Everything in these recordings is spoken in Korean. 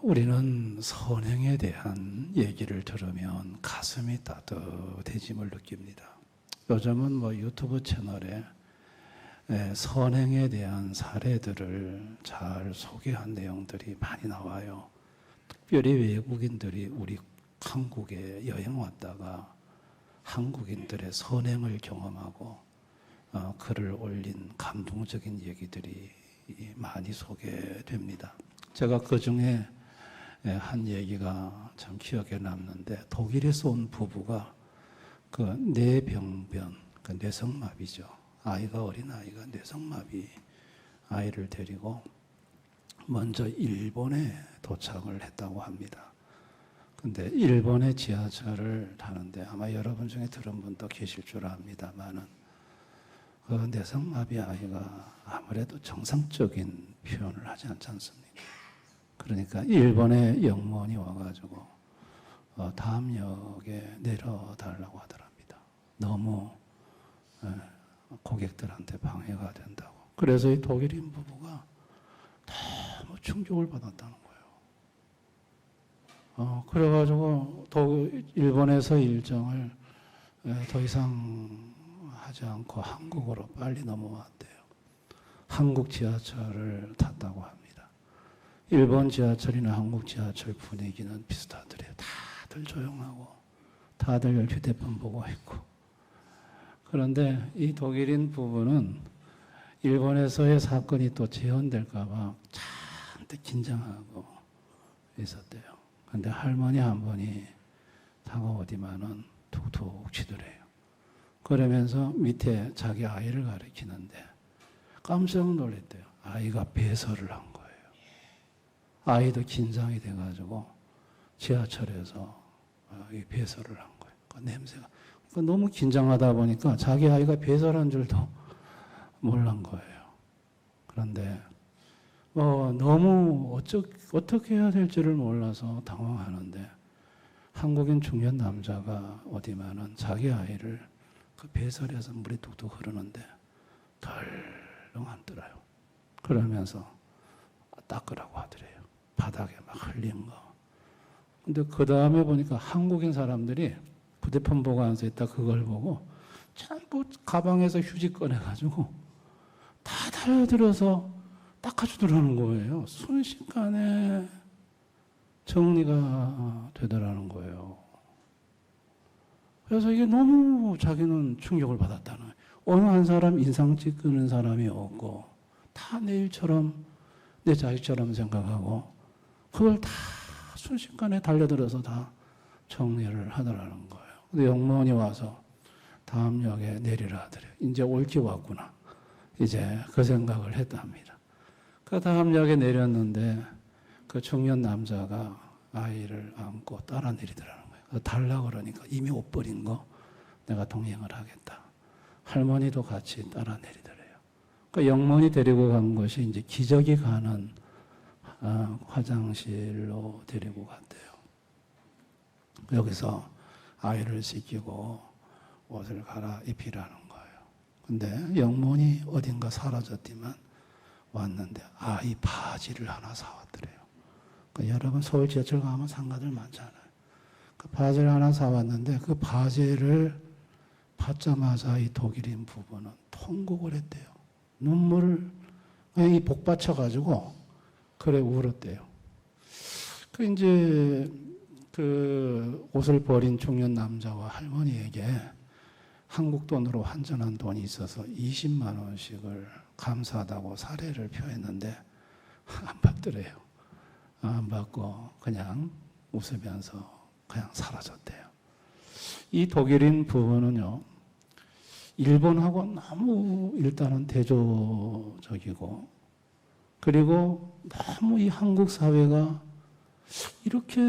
우리는 선행에 대한 얘기를 들으면 가슴이 따뜻해짐을 느낍니다. 요즘은 유튜브 채널에 선행에 대한 사례들을 잘 소개한 내용들이 많이 나와요. 특별히 외국인들이 우리 한국에 여행 왔다가 한국인들의 선행을 경험하고 글을 올린 감동적인 얘기들이 많이 소개됩니다. 제가 그 중에 한 얘기가 참 기억에 남는데, 독일에서 온 부부가 그 뇌병변, 그 뇌성마비죠. 아이가, 어린 아이가 뇌성마비 아이를 데리고 먼저 일본에 도착을 했다고 합니다. 근데 일본의 지하철을 타는데, 아마 여러분 중에 들은 분도 계실 줄 압니다만은, 그 뇌성마비 아이가 아무래도 정상적인 표현을 하지 않지 않습니까? 그러니까 일본의 영무원이 와가지고 다음 역에 내려달라고 하더랍니다. 너무 고객들한테 방해가 된다고. 그래서 이 독일인 부부가 너무 충격을 받았다는 거예요. 그래가지고 일본에서 일정을 더 이상 하지 않고 한국으로 빨리 넘어왔대요. 한국 지하철을 탔다고 합니다. 일본 지하철이나 한국 지하철 분위기는 비슷하더래요. 다들 조용하고 다들 휴대폰 보고 있고. 그런데 이 독일인 부부는 일본에서의 사건이 또 재현될까 봐 잔뜩 긴장하고 있었대요. 그런데 할머니 한 분이 다가오디만은 툭툭 치더래요. 그러면서 밑에 자기 아이를 가리키는데 깜짝 놀랐대요. 아이가 배설을 한 거예요. 아이도 긴장이 돼가지고 지하철에서 배설을 한 거예요. 그 냄새가. 너무 긴장하다 보니까 자기 아이가 배설한 줄도 몰란 거예요. 그런데 너무 어떻게 해야 될지를 몰라서 당황하는데, 한국인 중년 남자가 어디만은 자기 아이를 그 배설에서 물이 뚝뚝 흐르는데 덜렁 안 들어요. 그러면서 닦으라고 하더래요. 바닥에 막 흘린 거. 근데 그 다음에 보니까 한국인 사람들이 휴대폰 보고 앉아 있다 그걸 보고 전부 가방에서 휴지 꺼내가지고 다 달려들어서 닦아주더라는 거예요. 순식간에 정리가 되더라는 거예요. 그래서 이게 너무 자기는 충격을 받았다는 거예요. 어느 한 사람 인상 찍는 사람이 없고 다 내 일처럼 내 자식처럼 생각하고 그걸 다 순식간에 달려들어서 다 정리를 하더라는 거예요. 근데 영무원이 와서 다음 역에 내리라 하더래요. 이제 올 기 왔구나. 이제 그 생각을 했답니다. 그 다음 역에 내렸는데 그 중년 남자가 아이를 안고 따라 내리더라는 거예요. 달라고 그러니까 이미 옷 버린 거 내가 동행을 하겠다. 할머니도 같이 따라 내리더래요. 그 영무원이 데리고 간 것이 이제 기저귀 가는 화장실로 데리고 갔대요. 여기서 아이를 씻기고 옷을 갈아입히라는 거예요. 근데 영문이 어딘가 사라졌지만 왔는데 아이 바지를 하나 사왔더래요. 그러니까 여러분 서울 지하철 가면 상가들 많잖아요. 그 바지를 하나 사왔는데 그 바지를 받자마자 이 독일인 부부는 통곡을 했대요. 눈물을 그냥 복 받쳐가지고 그래 울었대요. 이제 그 옷을 버린 중년 남자와 할머니에게 한국 돈으로 환전한 돈이 있어서 20만 원씩을 감사하다고 사례를 표했는데 안 받더래요. 안 받고 그냥 웃으면서 그냥 사라졌대요. 이 독일인 부부는요, 일본하고 너무 일단은 대조적이고, 그리고 너무 이 한국 사회가 이렇게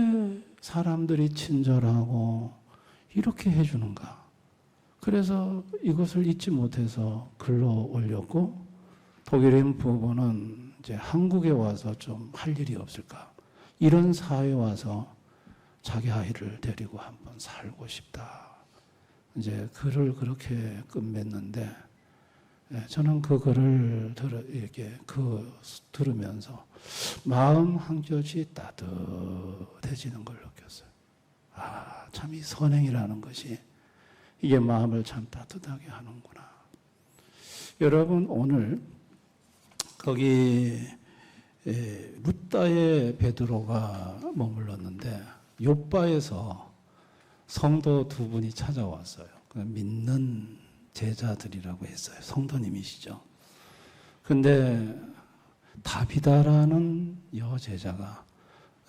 사람들이 친절하고 이렇게 해주는가. 그래서 이것을 잊지 못해서 글로 올렸고, 독일인 부부는 이제 한국에 와서 좀 할 일이 없을까. 이런 사회에 와서 자기 아이를 데리고 한번 살고 싶다. 이제 글을 그렇게 끝맺는데, 저는 그 글을 들으면서 마음 한 뼘이 따뜻해지는 걸 느꼈어요. 아, 참 이 선행이라는 것이 이게 마음을 참 따뜻하게 하는구나. 여러분, 오늘 거기 룻다에 베드로가 머물렀는데 욥바에서 성도 두 분이 찾아왔어요. 믿는 제자들이라고 했어요. 성도님이시죠. 근데 다비다라는 여제자가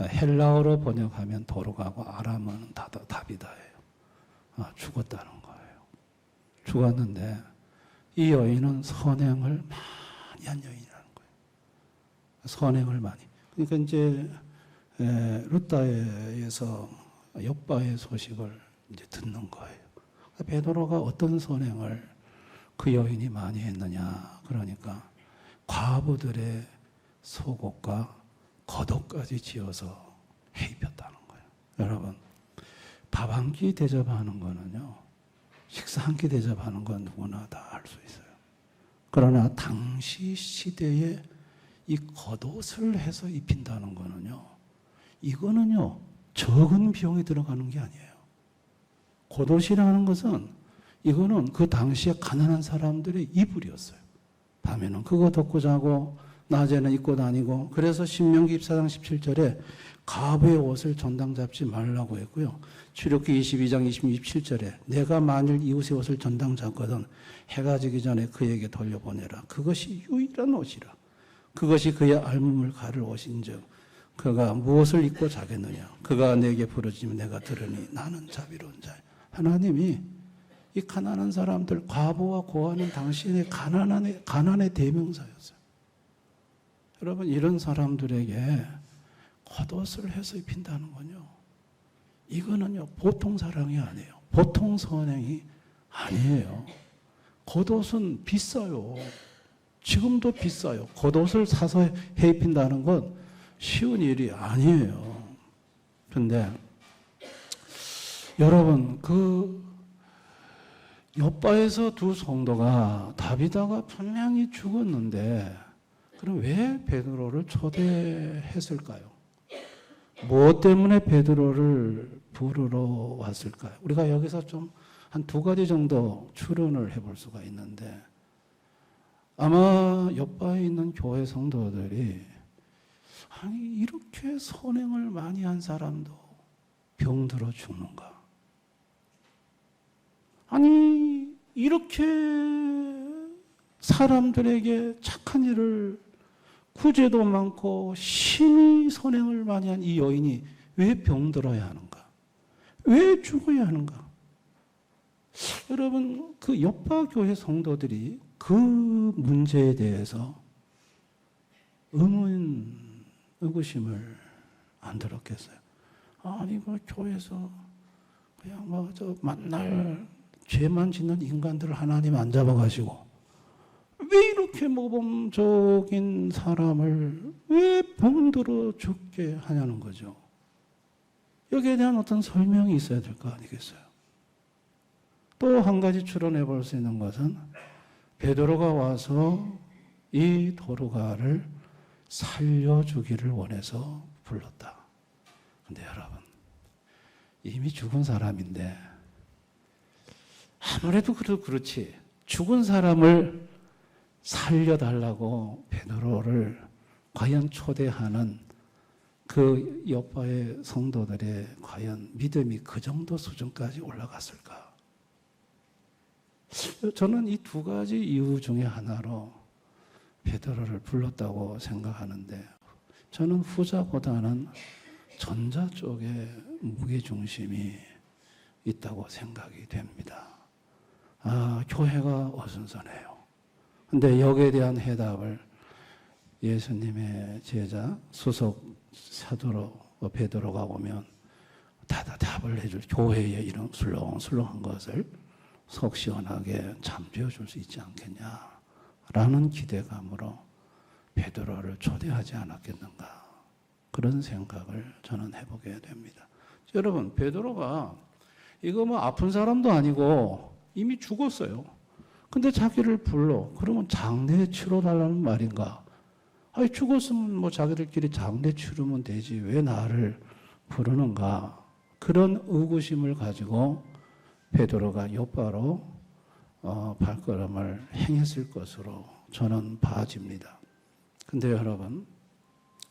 헬라어로 번역하면 도로가고 아람어는 다비다예요. 죽었다는 거예요. 죽었는데 이 여인은 선행을 많이 한 여인이라는 거예요. 선행을 많이. 그러니까 이제 룻다에서 욥바의 소식을 이제 듣는 거예요. 베드로가 어떤 선행을 그 여인이 많이 했느냐. 그러니까 과부들의 속옷과 겉옷까지 지어서 해입혔다는 거예요. 여러분, 밥 한 끼 대접하는 거는요, 식사 한 끼 대접하는 건 누구나 다 할 수 있어요. 그러나 당시 시대에 이 겉옷을 해서 입힌다는 거는요, 이거는요, 적은 비용이 들어가는 게 아니에요. 겉옷이라는 것은 이거는 그 당시에 가난한 사람들의 이불이었어요. 밤에는 그거 덮고 자고 낮에는 입고 다니고, 그래서 신명기 14장 17절에 가부의 옷을 전당 잡지 말라고 했고요. 출애굽기 22장 27절에 내가 만일 이웃의 옷을 전당 잡거든 해가 지기 전에 그에게 돌려보내라. 그것이 유일한 옷이라. 그것이 그의 알몸을 가를 옷인즉 그가 무엇을 입고 자겠느냐. 그가 내게 부르짖으면 내가 들으니 나는 자비로운 자야. 하나님이 이 가난한 사람들, 과부와 고아는 당신의 가난의 대명사였어요. 여러분, 이런 사람들에게 겉옷을 해서 입힌다는 건요, 이거는요 보통 사랑이 아니에요. 보통 선행이 아니에요. 겉옷은 비싸요. 지금도 비싸요. 겉옷을 사서 해 입힌다는 건 쉬운 일이 아니에요. 그런데 여러분, 그 욥바에서 두 성도가 다비다가 분명히 죽었는데 그럼 왜 베드로를 초대했을까요? 무엇 때문에 베드로를 부르러 왔을까요? 우리가 여기서 좀 한 두 가지 정도 추론을 해볼 수가 있는데, 아마 욥바에 있는 교회 성도들이 아니 이렇게 선행을 많이 한 사람도 병들어 죽는가? 아니 이렇게 사람들에게 착한 일을, 구제도 많고 심히 선행을 많이 한 이 여인이 왜 병들어야 하는가? 왜 죽어야 하는가? 여러분, 그 욥바 교회 성도들이 그 문제에 대해서 의구심을 안 들었겠어요? 아니 뭐 교회에서 그냥 뭐 저 만날 죄만 짓는 인간들을 하나님 안 잡아가시고 왜 이렇게 모범적인 사람을 왜 병들어 죽게 하냐는 거죠. 여기에 대한 어떤 설명이 있어야 될 거 아니겠어요? 또 한 가지 추론해 볼 수 있는 것은 베드로가 와서 이 도르가를 살려주기를 원해서 불렀다. 근데 여러분, 이미 죽은 사람인데 아무래도 그렇지 죽은 사람을 살려달라고 베드로를 과연 초대하는 그 욥바의 성도들의 과연 믿음이 그 정도 수준까지 올라갔을까? 저는 이 두 가지 이유 중에 하나로 베드로를 불렀다고 생각하는데, 저는 후자보다는 전자 쪽에 무게중심이 있다고 생각이 됩니다. 교회가 어수선해요. 근데 여기에 대한 해답을 예수님의 제자 수석 사도로 베드로가 오면 답을 해줄, 교회의 이런 술렁술렁한 것을 속 시원하게 잠재워 줄 수 있지 않겠냐라는 기대감으로 베드로를 초대하지 이거 뭐 아픈 사람도 아니고 이미 죽었어요. 근데 자기를 불러. 그러면 장례 치러달라는 말인가? 아니 죽었으면 뭐 자기들끼리 장례 치르면 되지. 왜 나를 부르는가? 그런 의구심을 가지고 베드로가 곧바로 발걸음을 행했을 것으로 저는 봐집니다. 근데 여러분,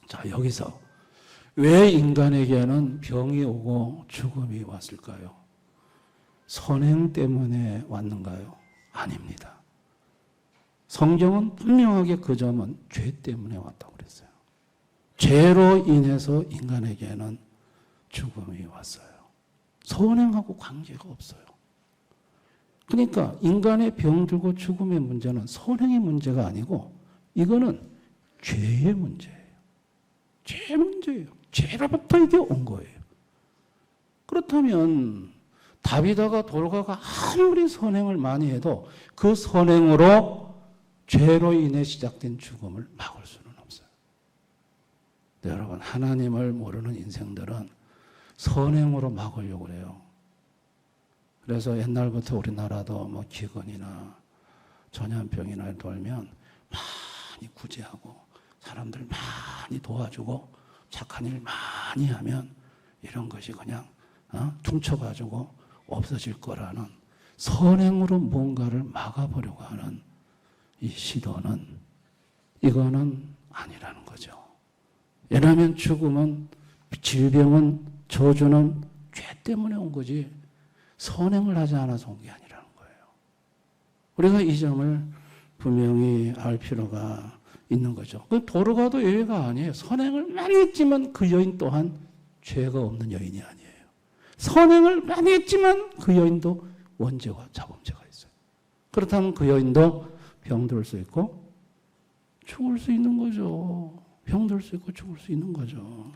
자 여기서 왜 인간에게는 병이 오고 죽음이 왔을까요? 선행 때문에 왔는가요? 아닙니다. 성경은 분명하게 그 점은 죄 때문에 왔다고 그랬어요. 죄로 인해서 인간에게는 죽음이 왔어요. 선행하고 관계가 없어요. 그러니까 인간의 병들고 죽음의 문제는 선행의 문제가 아니고 이거는 죄의 문제예요. 죄의 문제예요. 죄로부터 이게 온 거예요. 그렇다면 다비다가 돌가가 아무리 선행을 많이 해도 그 선행으로 죄로 인해 시작된 죽음을 막을 수는 없어요. 네, 여러분, 하나님을 모르는 인생들은 선행으로 막으려고 그래요. 그래서 옛날부터 우리나라도 뭐 기근이나 전염병이나 돌면 많이 구제하고 사람들 많이 도와주고 착한 일 많이 하면 이런 것이 그냥 퉁쳐가지고 없어질 거라는 선행으로 뭔가를 막아보려고 하는 이 시도는 이거는 아니라는 거죠. 왜냐하면 죽음은 질병은 저주는 죄 때문에 온 거지 선행을 하지 않아서 온 게 아니라는 거예요. 우리가 이 점을 분명히 알 필요가 있는 거죠. 도르가도 예외가 아니에요. 선행을 많이 했지만 그 여인 또한 죄가 없는 여인이 아니에요. 선행을 많이 했지만 그 여인도 원죄와 자범죄가 있어요. 그렇다면 그 여인도 병들 수 있고 죽을 수 있는 거죠. 병들 수 있고 죽을 수 있는 거죠.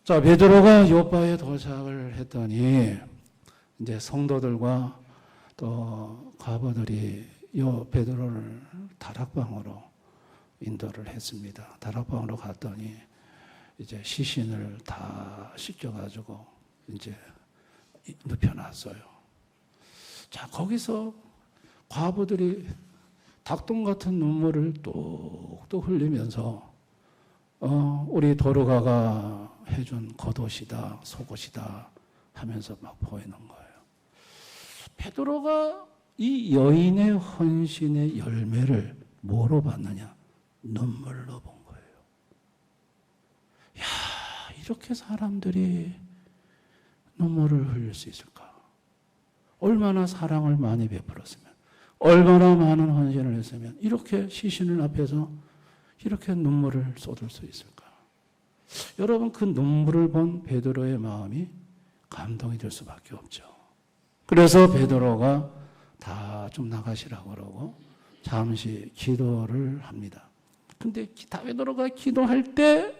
자, 베드로가 요바에 도착을 했더니 이제 성도들과 또 과부들이 요 베드로를 다락방으로 인도를 했습니다. 다락방으로 갔더니 이제 시신을 다 씻겨가지고 이제 눕혀놨어요. 자, 거기서 과부들이 닭똥 같은 눈물을 뚝뚝 흘리면서 우리 도르가가 해준 겉옷이다, 속옷이다 하면서 막 보이는 거예요. 베드로가 이 여인의 헌신의 열매를 뭐로 받느냐? 눈물로 본 거예요. 야, 이렇게 사람들이 눈물을 흘릴 수 있을까? 얼마나 사랑을 많이 베풀었으면, 얼마나 많은 헌신을 했으면 이렇게 시신을 앞에서 이렇게 눈물을 쏟을 수 있을까? 여러분, 그 눈물을 본 베드로의 마음이 감동이 될 수밖에 없죠. 그래서 베드로가 다 좀 나가시라고 그러고 잠시 기도를 합니다. 근데 베드로가 기도할 때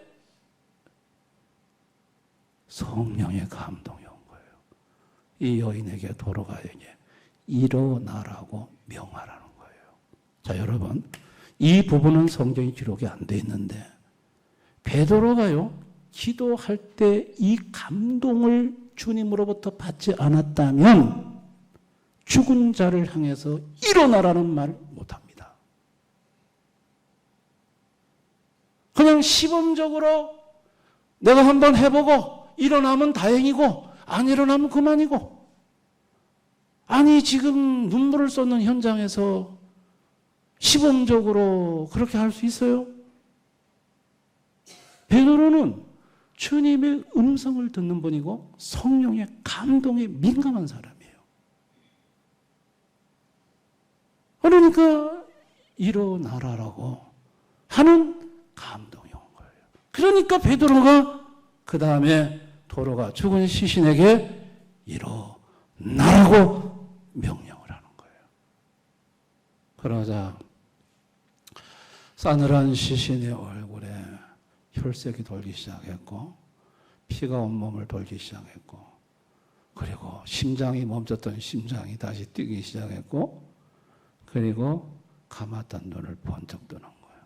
성령의 감동이 온 거예요. 이 여인에게 도르가에게 일어나라고 명하라는 거예요. 자, 여러분, 이 부분은 성경이 기록이 안 돼 있는데 베드로가요 기도할 때 이 감동을 주님으로부터 받지 않았다면 죽은 자를 향해서 일어나라는 말 못합니다. 그냥 시범적으로 내가 한번 해보고 일어나면 다행이고 안 일어나면 그만이고, 아니 지금 눈물을 쏟는 현장에서 시범적으로 그렇게 할 수 있어요? 베드로는 주님의 음성을 듣는 분이고 성령의 감동에 민감한 사람이에요. 그러니까 일어나라라고 하는 감동이 온 거예요. 그러니까 베드로가 그 다음에 도로가 죽은 시신에게 일어나라고 명령을 하는 거예요. 그러자 싸늘한 시신의 얼굴에 혈색이 돌기 시작했고 피가 온몸을 돌기 시작했고 그리고 심장이 멈췄던 심장이 다시 뛰기 시작했고 그리고 감았던 눈을 번쩍 뜨는 거예요.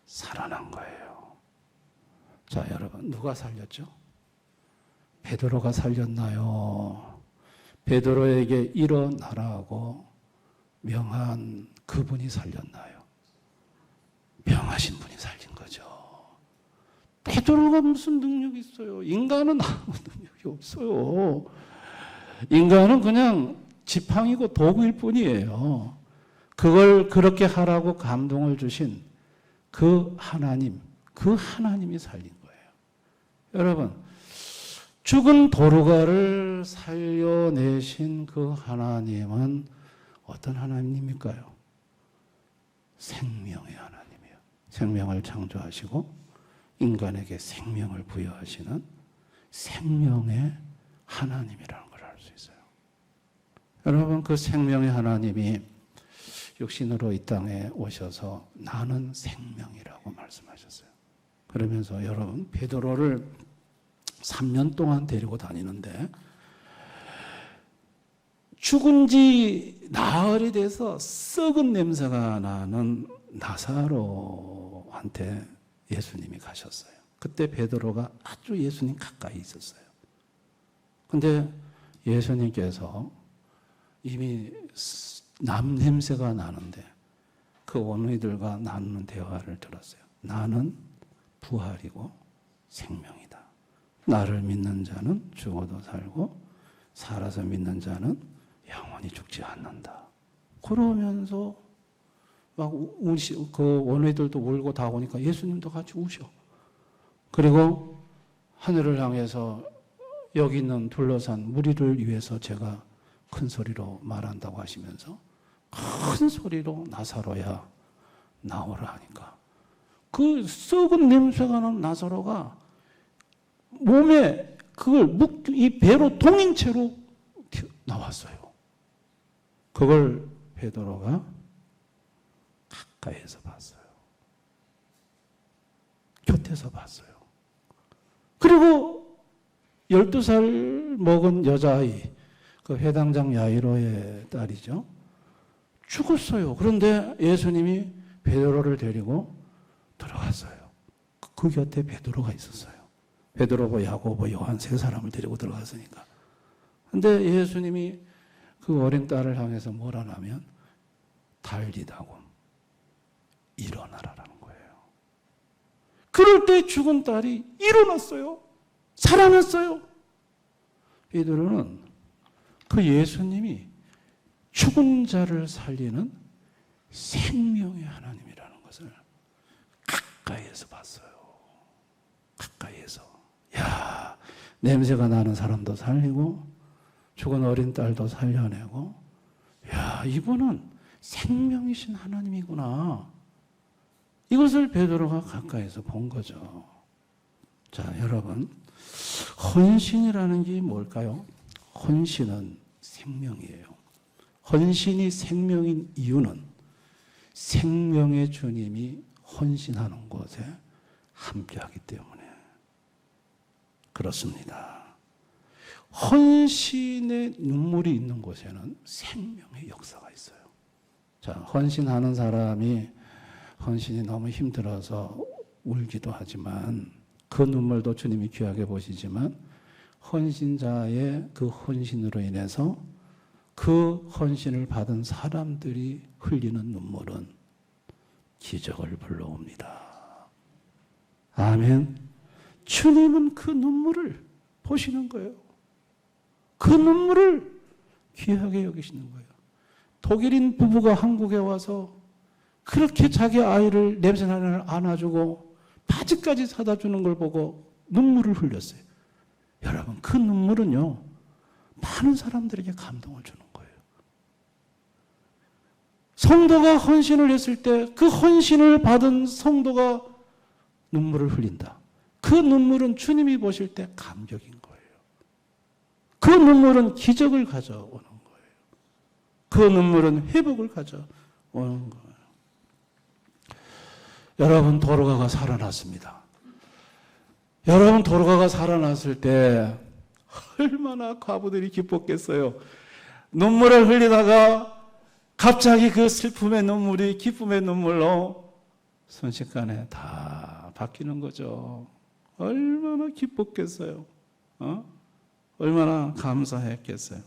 살아난 거예요. 자, 여러분, 누가 살렸죠? 베드로가 살렸나요? 베드로에게 일어나라고 명한 그분이 살렸나요? 명하신 분이 살린 거죠. 베드로가 무슨 능력이 있어요? 인간은 아무 능력이 없어요. 인간은 그냥 지팡이고 도구일 뿐이에요. 그걸 그렇게 하라고 감동을 주신 그 하나님이 살린 거예요. 여러분, 죽은 도르가를 살려내신 그 하나님은 어떤 하나님입니까요? 생명의 하나님이에요. 생명을 창조하시고 인간에게 생명을 부여하시는 생명의 하나님이라는 걸 알 수 있어요. 여러분, 그 생명의 하나님이 육신으로 이 땅에 오셔서 나는 생명이라고 말씀하셨어요. 그러면서 여러분, 베드로를 3년 동안 데리고 다니는데 죽은 지 나흘이 돼서 썩은 냄새가 나는 나사로한테 예수님이 가셨어요. 그때 베드로가 아주 예수님 가까이 있었어요. 근데 예수님께서 이미 남 냄새가 나는데 그 원우이들과 나누는 대화를 들었어요. 나는 부활이고 생명이다. 나를 믿는 자는 죽어도 살고 살아서 믿는 자는 영원히 죽지 않는다. 그러면서 막 그 원우이들도 울고 다 오니까 예수님도 같이 우셔. 그리고 하늘을 향해서 여기 있는 둘러싼 무리를 위해서 제가 큰 소리로 말한다고 하시면서 큰 소리로 나사로야 나오라 하니까 그 썩은 냄새가 나는 나사로가 몸에 그걸 이 배로 동인 채로 나왔어요. 그걸 베드로가 가까이에서 봤어요. 곁에서 봤어요. 그리고 12살 먹은 여자아이, 그 회당장 야이로의 딸이죠. 죽었어요. 그런데 예수님이 베드로를 데리고 들어갔어요. 그 곁에 베드로가 있었어요. 베드로고 야고보, 요한 세 사람을 데리고 들어갔으니까. 근데 예수님이 그 어린 딸을 향해서 뭐라 하면 달리다고 일어나라라는 거예요. 그럴 때 죽은 딸이 일어났어요. 살아났어요. 베드로는 그 예수님이 죽은 자를 살리는 생명의 하나님이라는 것을 가까이에서 봤어요. 가까이에서. 야, 냄새가 나는 사람도 살리고 죽은 어린 딸도 살려내고, 야, 이분은 생명이신 하나님이구나. 이것을 베드로가 가까이서 본 거죠. 자, 여러분, 헌신이라는 게 뭘까요? 헌신은 생명이에요. 헌신이 생명인 이유는 생명의 주님이 헌신하는 곳에 함께하기 때문에 그렇습니다. 헌신의 눈물이 있는 곳에는 생명의 역사가 있어요. 자, 헌신하는 사람이 헌신이 너무 힘들어서 울기도 하지만 그 눈물도 주님이 귀하게 보시지만 헌신자의 그 헌신으로 인해서 그 헌신을 받은 사람들이 흘리는 눈물은 기적을 불러옵니다. 아멘. 주님은 그 눈물을 보시는 거예요. 그 눈물을 귀하게 여기시는 거예요. 독일인 부부가 한국에 와서 그렇게 자기 아이를 냄새나는 안아주고 바지까지 사다 주는 걸 보고 눈물을 흘렸어요. 여러분, 그 눈물은요, 많은 사람들에게 감동을 주는 거예요. 성도가 헌신을 했을 때 그 헌신을 받은 성도가 눈물을 흘린다. 그 눈물은 주님이 보실 때 감격인 거예요. 그 눈물은 기적을 가져오는 거예요. 그 눈물은 회복을 가져오는 거예요. 여러분, 도르가가 살아났습니다. 여러분, 도르가가 살아났을 때 얼마나 과부들이 기뻤겠어요. 눈물을 흘리다가 갑자기 그 슬픔의 눈물이 기쁨의 눈물로 순식간에 다 바뀌는 거죠. 얼마나 기뻤겠어요. 얼마나 감사했겠어요.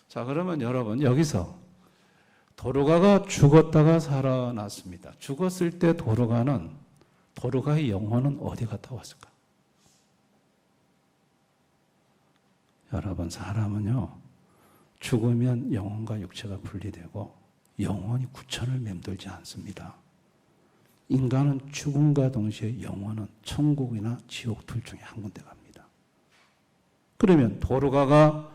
자, 그러면 여러분 여기서 도르가가 죽었다가 살아났습니다. 죽었을 때 도르가의 영혼은 어디 갔다 왔을까? 여러분, 사람은요, 죽으면 영혼과 육체가 분리되고 영혼이 구천을 맴돌지 않습니다. 인간은 죽음과 동시에 영혼은 천국이나 지옥 둘 중에 한 군데 갑니다. 그러면 도르가가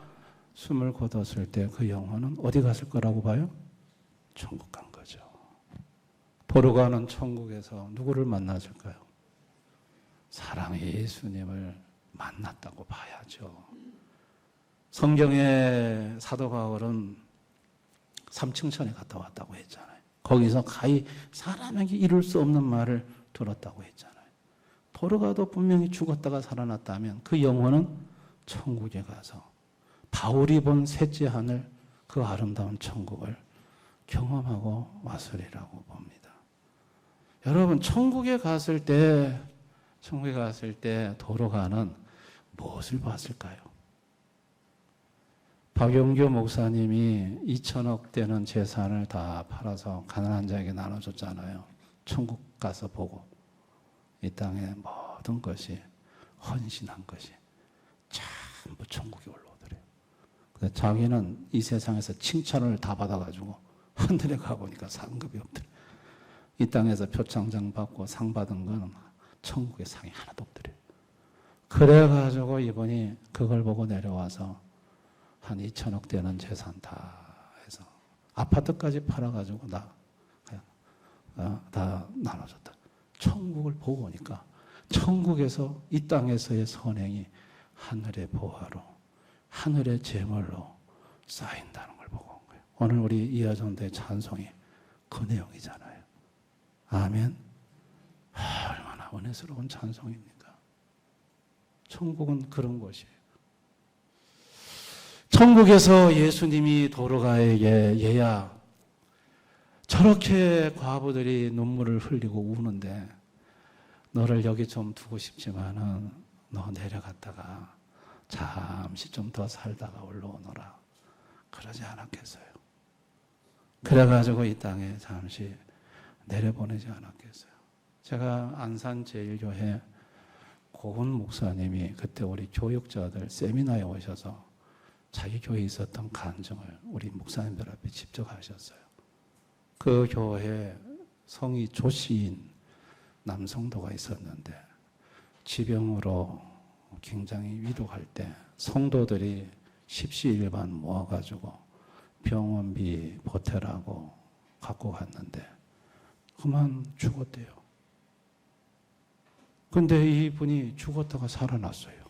숨을 거뒀을 때 그 영혼은 어디 갔을 거라고 봐요? 천국 간 거죠. 도르가는 천국에서 누구를 만났을까요? 사랑의 예수님을 만났다고 봐야죠. 성경의 사도 바울은 삼층천에 갔다 왔다고 했잖아요. 거기서 가히 사람에게 이룰 수 없는 말을 들었다고 했잖아요. 도르가도 분명히 죽었다가 살아났다면 그 영혼은 천국에 가서 바울이 본 셋째 하늘, 그 아름다운 천국을 경험하고 왔으리라고 봅니다. 여러분, 천국에 갔을 때 도르가는 무엇을 봤을까요? 박용규 목사님이 2천억 되는 재산을 다 팔아서 가난한 자에게 나눠줬잖아요. 천국 가서 보고 이 땅의 모든 것이 헌신한 것이 전부 천국에 올라오더래요. 자기는 이 세상에서 칭찬을 다 받아가지고 하늘에 가보니까 상급이 없더래요. 이 땅에서 표창장 받고 상 받은 건 천국에 상이 하나도 없더래요. 그래가지고 이분이 그걸 보고 내려와서 한 2천억 되는 재산 다 해서 아파트까지 팔아가지고 다 나눠줬다. 천국을 보고 오니까 천국에서 이 땅에서의 선행이 하늘의 보화로, 하늘의 재물로 쌓인다는 걸 보고 온 거예요. 오늘 우리 이하전도의 찬송이 그 내용이잖아요. 아멘. 얼마나 은혜스러운 찬송입니까? 천국은 그런 곳이에요. 천국에서 예수님이 도르가에게, 얘야, 저렇게 과부들이 눈물을 흘리고 우는데 너를 여기 좀 두고 싶지만은 너 내려갔다가 잠시 좀 더 살다가 올라오너라. 그러지 않았겠어요? 그래가지고 이 땅에 잠시 내려보내지 않았겠어요? 제가 안산제일교회 고은 목사님이 그때 우리 교육자들 세미나에 오셔서 자기 교회에 있었던 간증을 우리 목사님들 앞에 직접 하셨어요. 그 교회에 성이 조씨인 남성도가 있었는데 지병으로 굉장히 위독할 때 성도들이 십시일반 모아가지고 병원비 보태라고 갖고 갔는데 그만 죽었대요. 근데 이분이 죽었다가 살아났어요.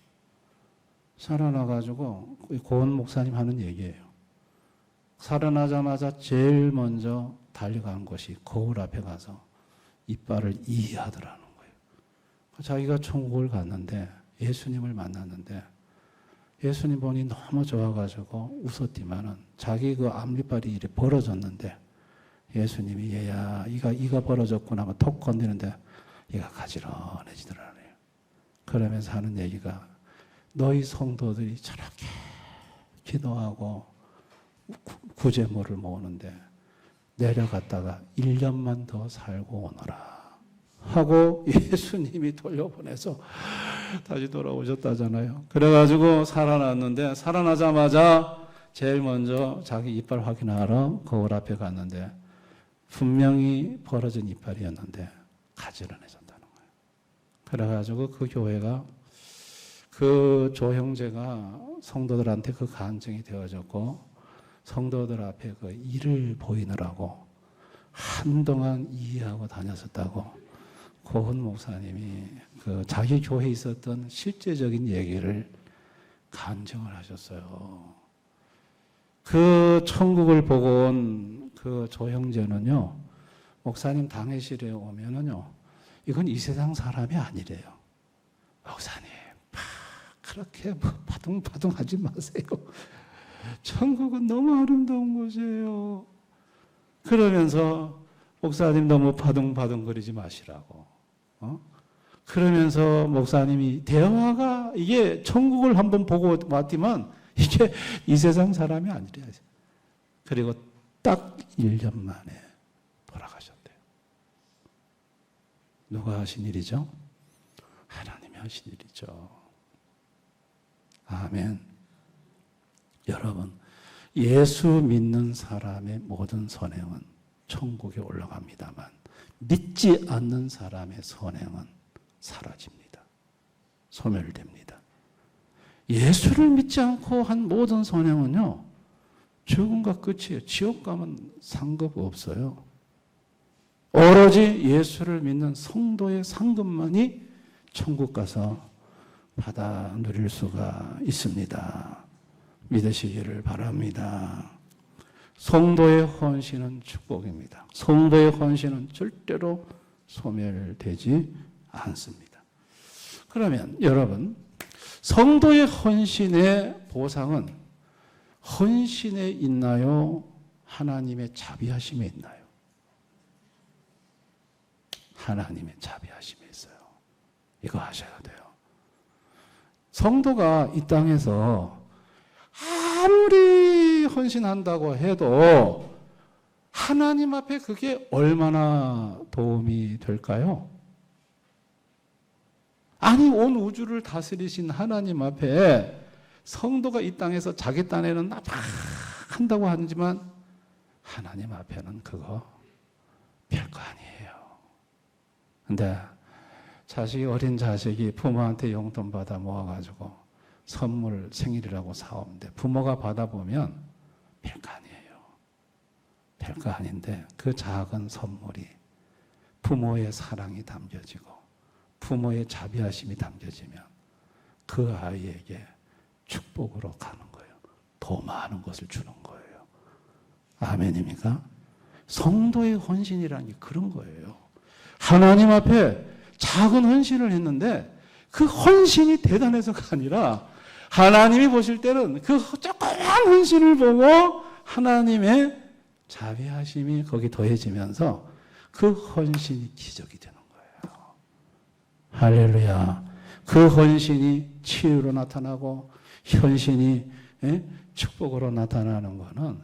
살아나가지고 고은 목사님 하는 얘기예요. 살아나자마자 제일 먼저 달려간 것이 거울 앞에 가서 이빨을 이하더라는 거예요. 자기가 천국을 갔는데 예수님을 만났는데 예수님 보니 너무 좋아가지고 웃었지만은 자기 그 앞니빨이 이렇게 벌어졌는데 예수님이 얘야 이가 벌어졌구나 하고 톡 건드는데 얘가 가지런해지더라네요. 그러면서 하는 얘기가 너희 성도들이 저렇게 기도하고 구제물을 모으는데 내려갔다가 1년만 더 살고 오너라 하고 예수님이 돌려보내서 다시 돌아오셨다잖아요. 그래가지고 살아났는데 살아나자마자 제일 먼저 자기 이빨 확인하러 거울 앞에 갔는데 분명히 벌어진 이빨이었는데 가지런해졌다는 거예요. 그래가지고 그 교회가 그 조형제가 성도들한테 그 간증이 되어졌고 성도들 앞에 그 일을 보이느라고 한동안 이해하고 다녔었다고 고은 목사님이 그 자기 교회에 있었던 실제적인 얘기를 간증을 하셨어요. 그 천국을 보고 온 그 조형제는요, 목사님 당회실에 오면은요, 이건 이 세상 사람이 아니래요. 목사님, 그렇게 바둥바둥 하지 마세요. 천국은 너무 아름다운 곳이에요. 그러면서 목사님 너무 바둥바둥 거리지 마시라고. 그러면서 목사님이 대화가 이게 천국을 한번 보고 왔지만 이게 이 세상 사람이 아니래. 그리고 딱 1년 만에 돌아가셨대요. 누가 하신 일이죠? 하나님이 하신 일이죠. 아멘. 여러분, 예수 믿는 사람의 모든 선행은 천국에 올라갑니다만 믿지 않는 사람의 선행은 사라집니다. 소멸됩니다. 예수를 믿지 않고 한 모든 선행은요, 죽음과 끝이에요. 지옥 가면 상급 없어요. 오로지 예수를 믿는 성도의 상급만이 천국 가서 받아 누릴 수가 있습니다. 믿으시기를 바랍니다. 성도의 헌신은 축복입니다. 성도의 헌신은 절대로 소멸되지 않습니다. 그러면 여러분, 성도의 헌신의 보상은 헌신에 있나요? 하나님의 자비하심에 있나요? 하나님의 자비하심에 있어요. 이거 아셔야 돼요. 성도가 이 땅에서 아무리 헌신한다고 해도 하나님 앞에 그게 얼마나 도움이 될까요? 아니, 온 우주를 다스리신 하나님 앞에 성도가 이 땅에서 자기 딴에는 막 한다고 하지만 하나님 앞에는 그거 별거 아니에요. 근데 어린 자식이 부모한테 용돈 받아 모아가지고 선물 생일이라고 사오는데 부모가 받아보면 별거 아니에요. 별거 아닌데 그 작은 선물이 부모의 사랑이 담겨지고 부모의 자비하심이 담겨지면 그 아이에게 축복으로 가는 거예요. 더 많은 것을 주는 거예요. 아멘입니까? 성도의 헌신이라는 게 그런 거예요. 하나님 앞에 작은 헌신을 했는데 그 헌신이 대단해서가 아니라 하나님이 보실 때는 그 조그만 헌신을 보고 하나님의 자비하심이 거기 더해지면서 그 헌신이 기적이 되는 거예요. 할렐루야. 그 헌신이 치유로 나타나고 헌신이 축복으로 나타나는 것은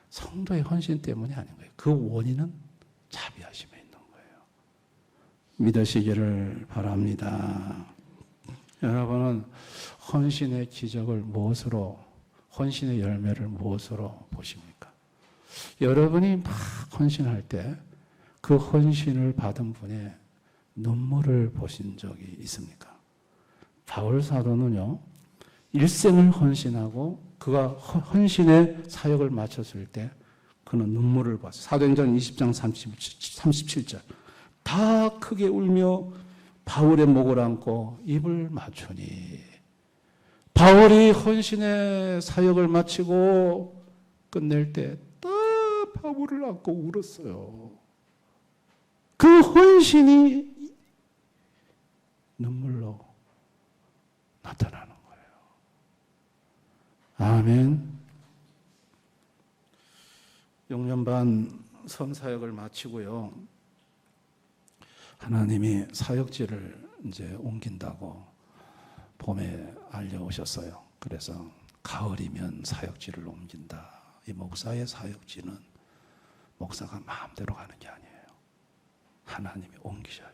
성도의 헌신 때문이 아닌 거예요. 그 원인은 자비하심에 있는 거예요. 믿으시기를 바랍니다. 여러분은 헌신의 기적을 무엇으로, 헌신의 열매를 무엇으로 보십니까? 여러분이 막 헌신할 때 그 헌신을 받은 분의 눈물을 보신 적이 있습니까? 바울 사도는요, 일생을 헌신하고 그가 헌신의 사역을 마쳤을 때 그는 눈물을 봤어요. 사도행전 20장 37절. 다 크게 울며 바울의 목을 안고 입을 맞추니, 바울이 헌신의 사역을 마치고 끝낼 때 다 바울을 안고 울었어요. 그 헌신이 눈물로 나타나는 거예요. 아멘. 6년 반 선사역을 마치고요, 하나님이 사역지를 이제 옮긴다고 봄에 알려오셨어요. 그래서 가을이면 사역지를 옮긴다. 이 목사의 사역지는 목사가 마음대로 가는 게 아니에요. 하나님이 옮기셔요.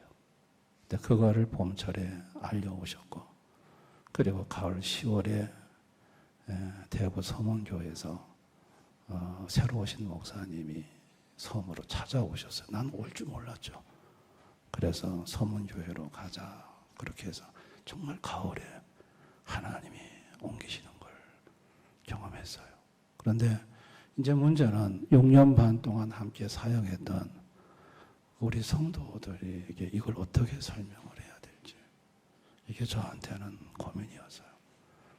근데 그거를 봄철에 알려오셨고, 그리고 가을 10월에 대구 서문교회에서 새로 오신 목사님이 섬으로 찾아오셨어요. 난 올 줄 몰랐죠. 그래서 서문교회로 가자. 그렇게 해서 정말 가을에 하나님이 옮기시는 걸 경험했어요. 그런데 이제 문제는 6년 반 동안 함께 사역했던 우리 성도들에게 이걸 어떻게 설명을 해야 될지, 이게 저한테는 고민이었어요.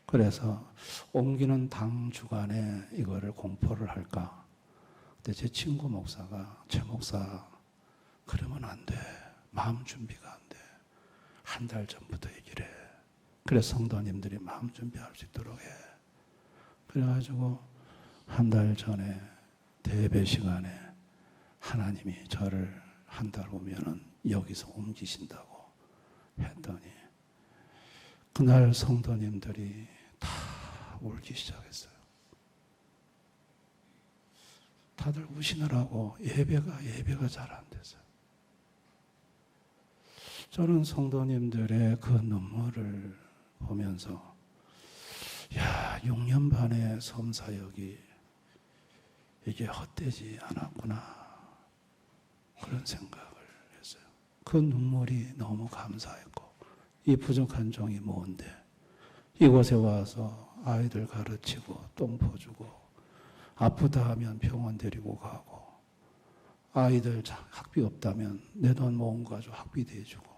그래서 옮기는 당 주간에 이거를 공포를 할까? 근데 제 친구 목사가, 최 목사, 그러면 안 돼. 마음 준비가 안 돼. 한 달 전부터 얘기를 해. 그래서 성도님들이 마음 준비할 수 있도록 해. 그래가지고 한 달 전에 대배 시간에 하나님이 저를 한 달 오면은 여기서 옮기신다고 했더니 그날 성도님들이 다 울기 시작했어요. 다들 우시느라고 예배가 잘 안 됐어요. 저는 성도님들의 그 눈물을 보면서 6년 반의 섬사역이 이게 헛되지 않았구나, 그런 생각을 했어요. 그 눈물이 너무 감사했고, 이 부족한 종이 뭔데 이곳에 와서 아이들 가르치고 똥 퍼주고 아프다 하면 병원 데리고 가고, 아이들 학비 없다면 내 돈 모은 거 가지고 학비 대주고,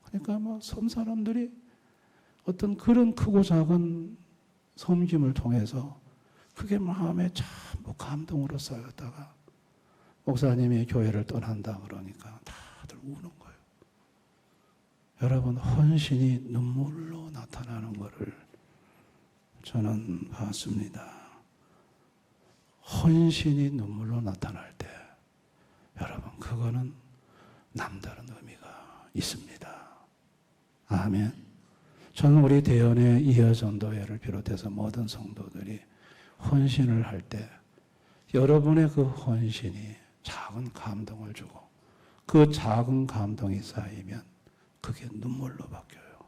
그러니까 섬 사람들이 어떤 그런 크고 작은 섬김을 통해서 그게 마음에 전부 감동으로 쌓였다가 목사님이 교회를 떠난다 그러니까 다들 우는 거예요. 여러분, 헌신이 눈물로 나타나는 것을 저는 봤습니다. 헌신이 눈물로 나타날 때 여러분, 그거는 남다른 의미가 있습니다. 아멘. 저는 우리 대연의 이어전도회를 비롯해서 모든 성도들이 헌신을 할 때 여러분의 그 헌신이 작은 감동을 주고, 그 작은 감동이 쌓이면 그게 눈물로 바뀌어요.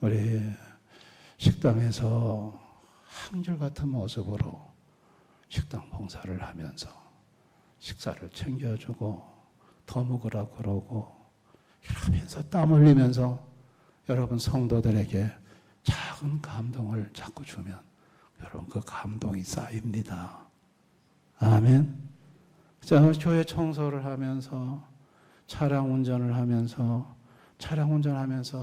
우리 식당에서 한결같은 모습으로 식당 봉사를 하면서 식사를 챙겨주고 더 먹으라 그러고 이러면서 땀 흘리면서 여러분 성도들에게 작은 감동을 자꾸 주면 여러분 그 감동이 쌓입니다. 아멘. 자, 교회 청소를 하면서 차량 운전하면서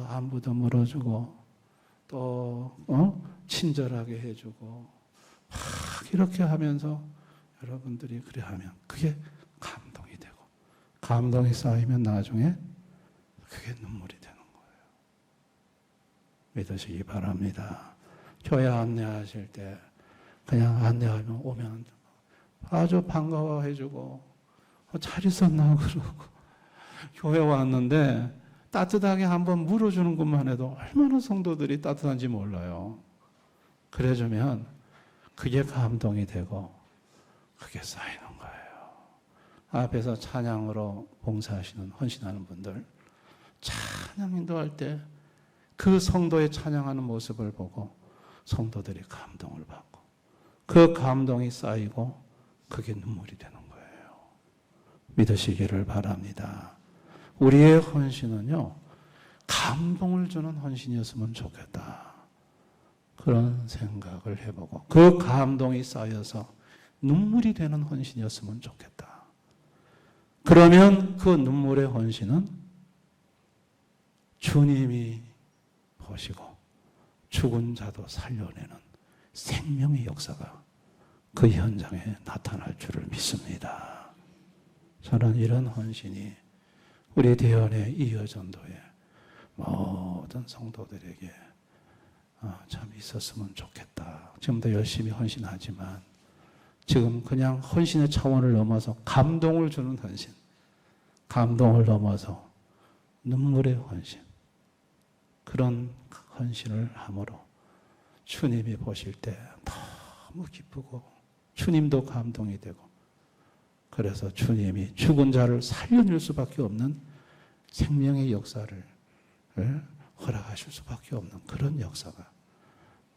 안부도 물어주고 또 친절하게 해주고 막 이렇게 하면서 여러분들이 그래 하면 그게 감동이 되고, 감동이 쌓이면 나중에 그게 눈물이 되는 거예요. 믿으시기 바랍니다. 교회 안내하실 때 그냥 안내하면 오면 아주 반가워해주고 잘 있었나 그러고, 교회 왔는데 따뜻하게 한번 물어주는 것만 해도 얼마나 성도들이 따뜻한지 몰라요. 그래주면 그게 감동이 되고 그게 쌓이는 거예요. 앞에서 찬양으로 봉사하시는, 헌신하는 분들, 찬양 인도할 때 그 성도의 찬양하는 모습을 보고 성도들이 감동을 받고 그 감동이 쌓이고 그게 눈물이 되는 거예요. 믿으시기를 바랍니다. 우리의 헌신은요, 감동을 주는 헌신이었으면 좋겠다, 그런 생각을 해보고 그 감동이 쌓여서 눈물이 되는 헌신이었으면 좋겠다. 그러면 그 눈물의 헌신은 주님이 보시고 죽은 자도 살려내는 생명의 역사가 그 현장에 나타날 줄을 믿습니다. 저는 이런 헌신이 우리 대연의 이어전도에 모든 성도들에게 참 있었으면 좋겠다. 지금도 열심히 헌신하지만 지금 그냥 헌신의 차원을 넘어서 감동을 주는 헌신, 감동을 넘어서 눈물의 헌신, 그런 헌신을 함으로 주님이 보실 때 너무 기쁘고 주님도 감동이 되고, 그래서 주님이 죽은 자를 살려낼 수밖에 없는 생명의 역사를 허락하실 수밖에 없는 그런 역사가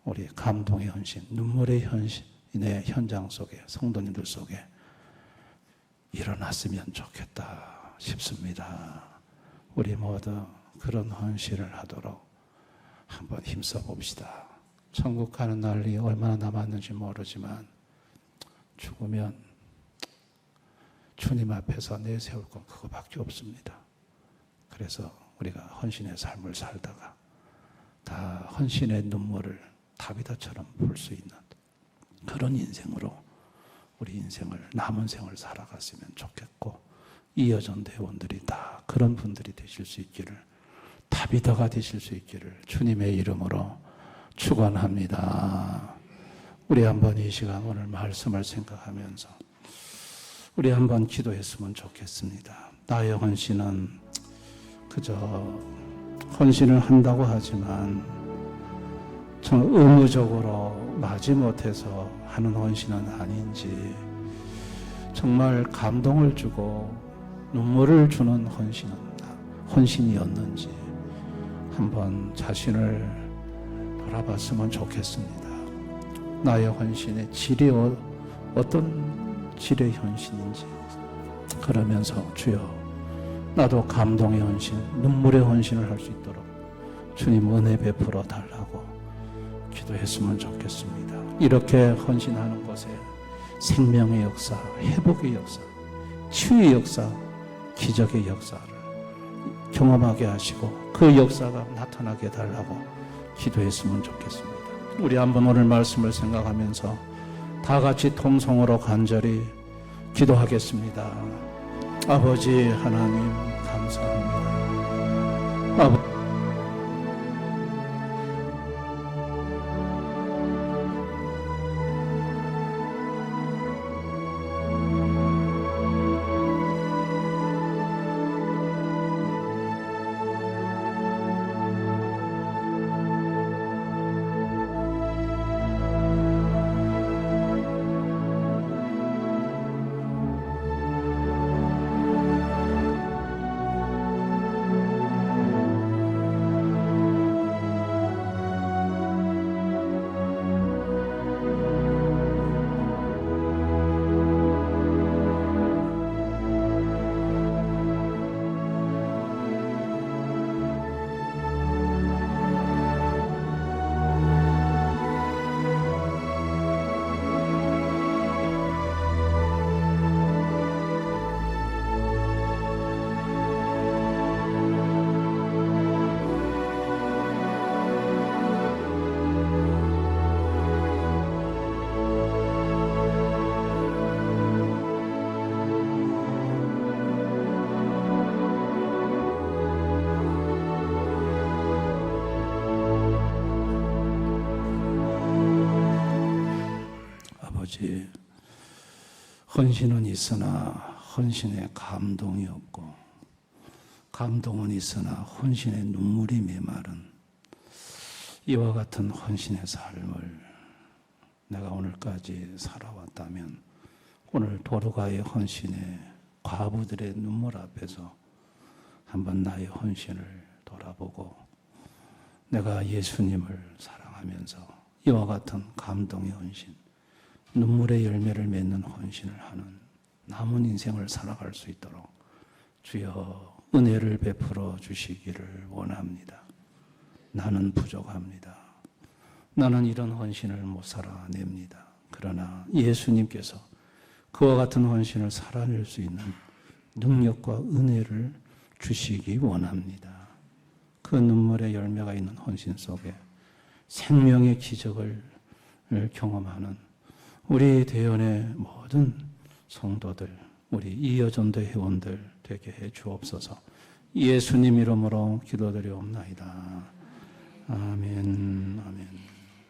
우리 감동의 헌신, 눈물의 헌신의 현장 속에, 성도님들 속에 일어났으면 좋겠다 싶습니다. 우리 모두 그런 헌신을 하도록 한번 힘써 봅시다. 천국 가는 날이 얼마나 남았는지 모르지만 죽으면 주님 앞에서 내세울 건 그거밖에 없습니다. 그래서 우리가 헌신의 삶을 살다가 다 헌신의 눈물을 다비다처럼 볼 수 있는 그런 인생으로 우리 인생을, 남은 생을 살아갔으면 좋겠고, 이어전 대원들이 다 그런 분들이 되실 수 있기를, 다비다가 되실 수 있기를 주님의 이름으로 축원합니다. 우리 한번 이 시간 오늘 말씀을 생각하면서 우리 한번 기도했으면 좋겠습니다. 나의 헌신은 그저 헌신을 한다고 하지만 정 의무적으로 마지못해서 하는 헌신은 아닌지, 정말 감동을 주고 눈물을 주는 헌신이었는지 한번 자신을 돌아봤으면 좋겠습니다. 나의 헌신의 질이 어떤 질의 헌신인지, 그러면서 주여, 나도 감동의 헌신, 눈물의 헌신을 할 수 있도록 주님 은혜 베풀어 달라고 기도했으면 좋겠습니다. 이렇게 헌신하는 곳에 생명의 역사, 회복의 역사, 치유의 역사, 기적의 역사를 경험하게 하시고 그 역사가 나타나게 해달라고 기도했으면 좋겠습니다. 우리 한번 오늘 말씀을 생각하면서 다 같이 통성으로 간절히 기도하겠습니다. 아버지 하나님 감사합니다. 아버지, 헌신은 있으나 헌신에 감동이 없고, 감동은 있으나 헌신의 눈물이 메마른 이와 같은 헌신의 삶을 내가 오늘까지 살아왔다면, 오늘 도르가의 헌신의 과부들의 눈물 앞에서 한번 나의 헌신을 돌아보고 내가 예수님을 사랑하면서 이와 같은 감동의 헌신, 눈물의 열매를 맺는 헌신을 하는 남은 인생을 살아갈 수 있도록 주여 은혜를 베풀어 주시기를 원합니다. 나는 부족합니다. 나는 이런 헌신을 못 살아냅니다. 그러나 예수님께서 그와 같은 헌신을 살아낼 수 있는 능력과 은혜를 주시기 원합니다. 그 눈물의 열매가 있는 헌신 속에 생명의 기적을 경험하는 우리 대연의 모든 성도들, 우리 이여전도 회원들 되게 해 주옵소서. 예수님 이름으로 기도드리옵나이다. 아멘, 아멘.